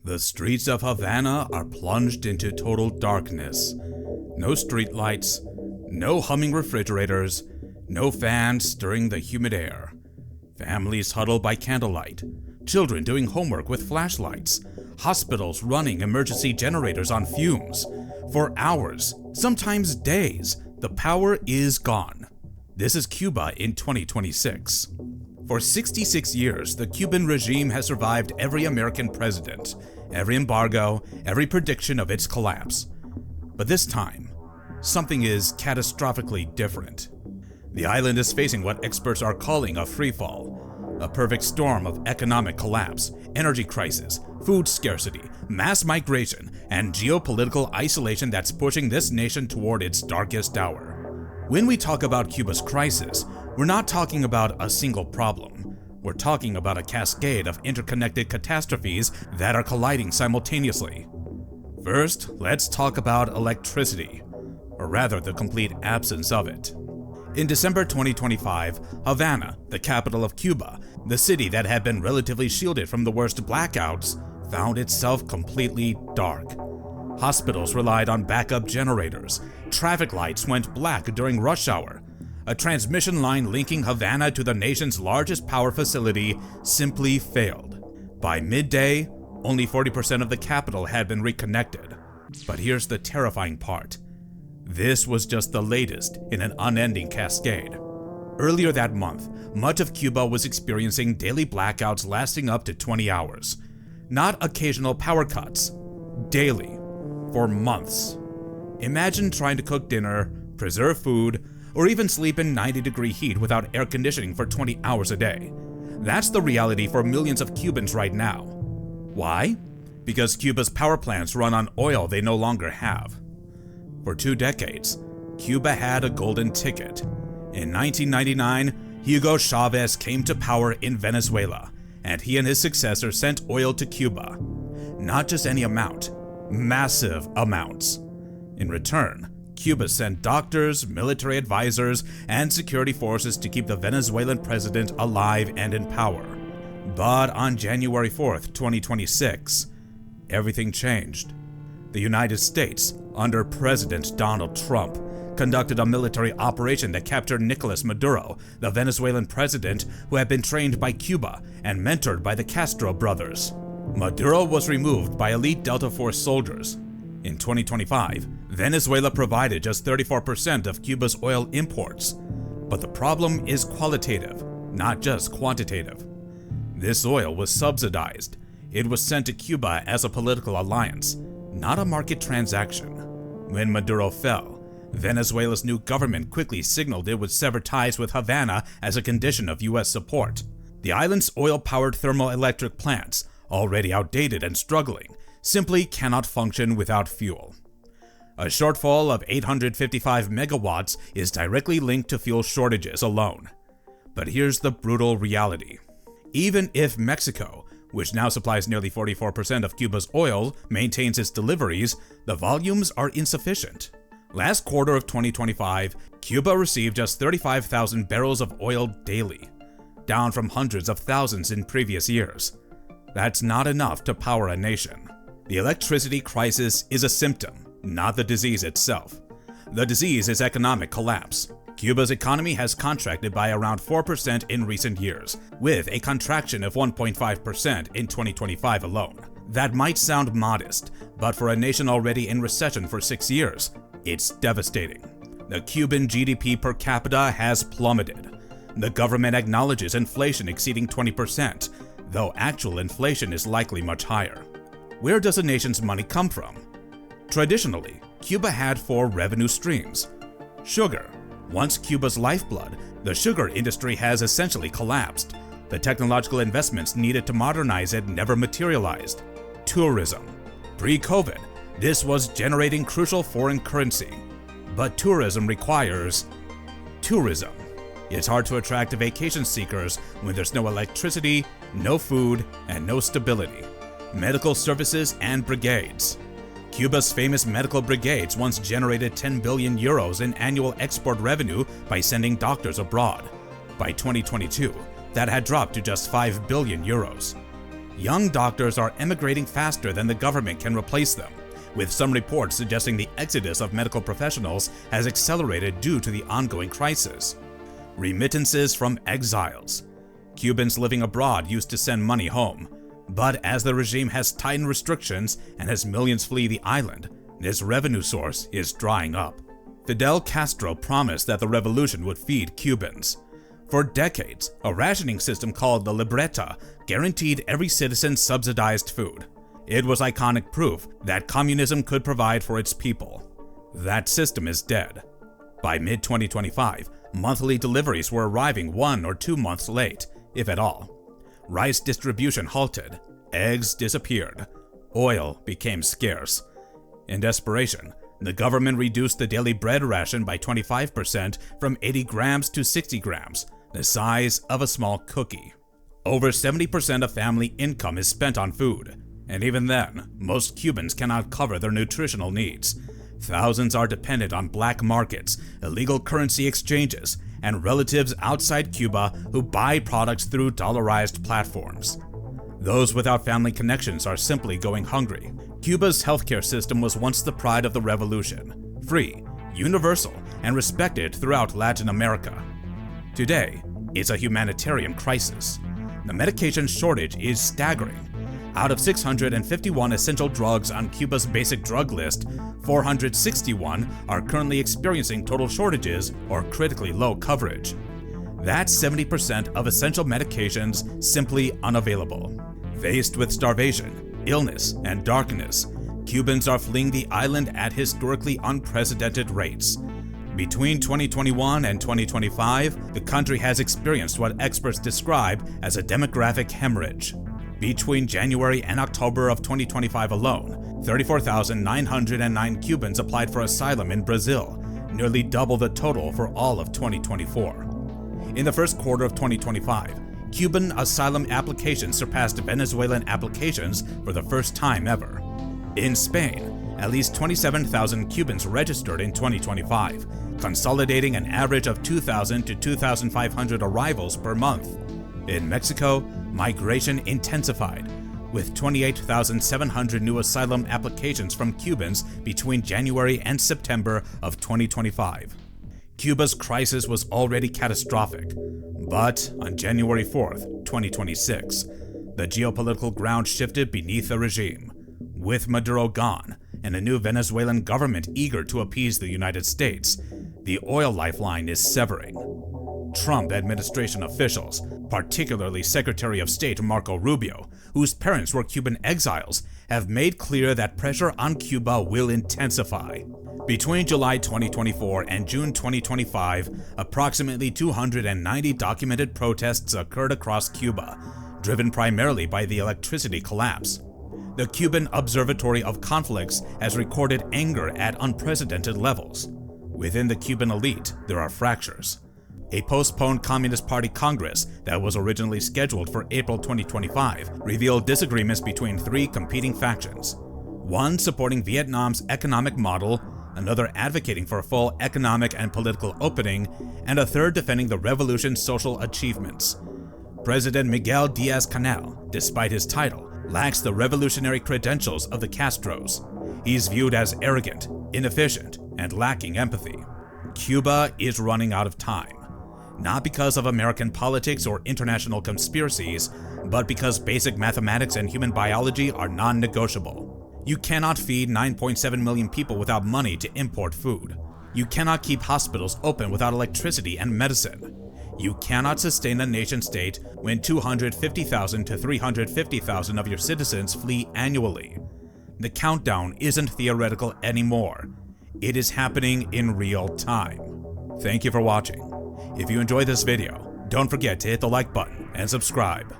The streets of Havana are plunged into total darkness. No streetlights, no humming refrigerators, no fans stirring the humid air. Families huddle by candlelight, children doing homework with flashlights, hospitals running emergency generators on fumes. For hours, sometimes days, the power is gone. This is Cuba in 2026. For 66 years, the Cuban regime has survived every American president, every embargo, every prediction of its collapse. But this time, something is catastrophically different. The island is facing what experts are calling a freefall, a perfect storm of economic collapse, energy crisis, food scarcity, mass migration, and geopolitical isolation that's pushing this nation toward its darkest hour. When we talk about Cuba's crisis, we're not talking about a single problem. We're talking about a cascade of interconnected catastrophes that are colliding simultaneously. First, let's talk about electricity, or rather the complete absence of it. In December 2025, Havana, the capital of Cuba, the city that had been relatively shielded from the worst blackouts, found itself completely dark. Hospitals relied on backup generators, traffic lights went black during rush hour, a transmission line linking Havana to the nation's largest power facility simply failed. By midday, only 40% of the capital had been reconnected. But here's the terrifying part. This was just the latest in an unending cascade. Earlier that month, much of Cuba was experiencing daily blackouts lasting up to 20 hours. Not occasional power cuts, daily, for months. Imagine trying to cook dinner, preserve food, or even sleep in 90-degree heat without air conditioning for 20 hours a day. That's the reality for millions of Cubans right now. Why? Because Cuba's power plants run on oil they no longer have. For 2 decades, Cuba had a golden ticket. In 1999, Hugo Chavez came to power in Venezuela, and he and his successor sent oil to Cuba. Not just any amount, massive amounts. In return, Cuba sent doctors, military advisors, and security forces to keep the Venezuelan president alive and in power. But on January 4th, 2026, everything changed. The United States, under President Donald Trump, conducted a military operation that captured Nicolas Maduro, the Venezuelan president who had been trained by Cuba and mentored by the Castro brothers. Maduro was removed by elite Delta Force soldiers. In 2025, Venezuela provided just 34% of Cuba's oil imports. But the problem is qualitative, not just quantitative. This oil was subsidized. It was sent to Cuba as a political alliance, not a market transaction. When Maduro fell, Venezuela's new government quickly signaled it would sever ties with Havana as a condition of US support. The island's oil-powered thermoelectric plants, already outdated and struggling, simply cannot function without fuel. A shortfall of 855 megawatts is directly linked to fuel shortages alone. But here's the brutal reality. Even if Mexico, which now supplies nearly 44% of Cuba's oil, maintains its deliveries, the volumes are insufficient. Last quarter of 2025, Cuba received just 35,000 barrels of oil daily, down from hundreds of thousands in previous years. That's not enough to power a nation. The electricity crisis is a symptom, not the disease itself. The disease is economic collapse. Cuba's economy has contracted by around 4% in recent years, with a contraction of 1.5% in 2025 alone. That might sound modest, but for a nation already in recession for 6 years, it's devastating. The Cuban GDP per capita has plummeted. The government acknowledges inflation exceeding 20%, though actual inflation is likely much higher. Where does a nation's money come from? Traditionally, Cuba had 4 revenue streams. Sugar. Once Cuba's lifeblood, the sugar industry has essentially collapsed. The technological investments needed to modernize it never materialized. Tourism. Pre-COVID, this was generating crucial foreign currency. But tourism requires tourism. It's hard to attract vacation seekers when there's no electricity, no food, and no stability. Medical services and brigades. Cuba's famous medical brigades once generated 10 billion euros in annual export revenue by sending doctors abroad. By 2022, that had dropped to just 5 billion euros. Young doctors are emigrating faster than the government can replace them, with some reports suggesting the exodus of medical professionals has accelerated due to the ongoing crisis. Remittances from exiles. Cubans living abroad used to send money home, but as the regime has tightened restrictions and as millions flee the island, this revenue source is drying up. Fidel Castro promised that the revolution would feed Cubans. For decades, a rationing system called the libreta guaranteed every citizen subsidized food. It was iconic proof that communism could provide for its people. That system is dead. By mid-2025, monthly deliveries were arriving 1 or 2 months late, if at all. Rice distribution halted, eggs disappeared, oil became scarce. In desperation, the government reduced the daily bread ration by 25% from 80 grams to 60 grams, the size of a small cookie. Over 70% of family income is spent on food, and even then, most Cubans cannot cover their nutritional needs. Thousands are dependent on black markets, illegal currency exchanges, and relatives outside Cuba who buy products through dollarized platforms. Those without family connections are simply going hungry. Cuba's healthcare system was once the pride of the revolution, free, universal, and respected throughout Latin America. Today, it's a humanitarian crisis. The medication shortage is staggering. Out of 651 essential drugs on Cuba's basic drug list, 461 are currently experiencing total shortages or critically low coverage. That's 70% of essential medications simply unavailable. Faced with starvation, illness, and darkness, Cubans are fleeing the island at historically unprecedented rates. Between 2021 and 2025, the country has experienced what experts describe as a demographic hemorrhage. Between January and October of 2025 alone, 34,909 Cubans applied for asylum in Brazil, nearly double the total for all of 2024. In the first quarter of 2025, Cuban asylum applications surpassed Venezuelan applications for the first time ever. In Spain, at least 27,000 Cubans registered in 2025, consolidating an average of 2,000 to 2,500 arrivals per month. In Mexico, migration intensified, with 28,700 new asylum applications from Cubans between January and September of 2025. Cuba's crisis was already catastrophic, but on January 4th, 2026, the geopolitical ground shifted beneath the regime. With Maduro gone and a new Venezuelan government eager to appease the United States, the oil lifeline is severing. Trump administration officials, particularly Secretary of State Marco Rubio, whose parents were Cuban exiles, have made clear that pressure on Cuba will intensify. Between July 2024 and June 2025, approximately 290 documented protests occurred across Cuba, driven primarily by the electricity collapse. The Cuban Observatory of Conflicts has recorded anger at unprecedented levels. Within the Cuban elite, there are fractures. A postponed Communist Party Congress that was originally scheduled for April 2025 revealed disagreements between 3 competing factions. One supporting Vietnam's economic model, another advocating for a full economic and political opening, and a third defending the revolution's social achievements. President Miguel Diaz-Canel, despite his title, lacks the revolutionary credentials of the Castros. He's viewed as arrogant, inefficient, and lacking empathy. Cuba is running out of time. Not because of American politics or international conspiracies, but because basic mathematics and human biology are non-negotiable. You cannot feed 9.7 million people without money to import food. You cannot keep hospitals open without electricity and medicine. You cannot sustain a nation-state when 250,000 to 350,000 of your citizens flee annually. The countdown isn't theoretical anymore. It is happening in real time. Thank you for watching. If you enjoyed this video, don't forget to hit the like button and subscribe.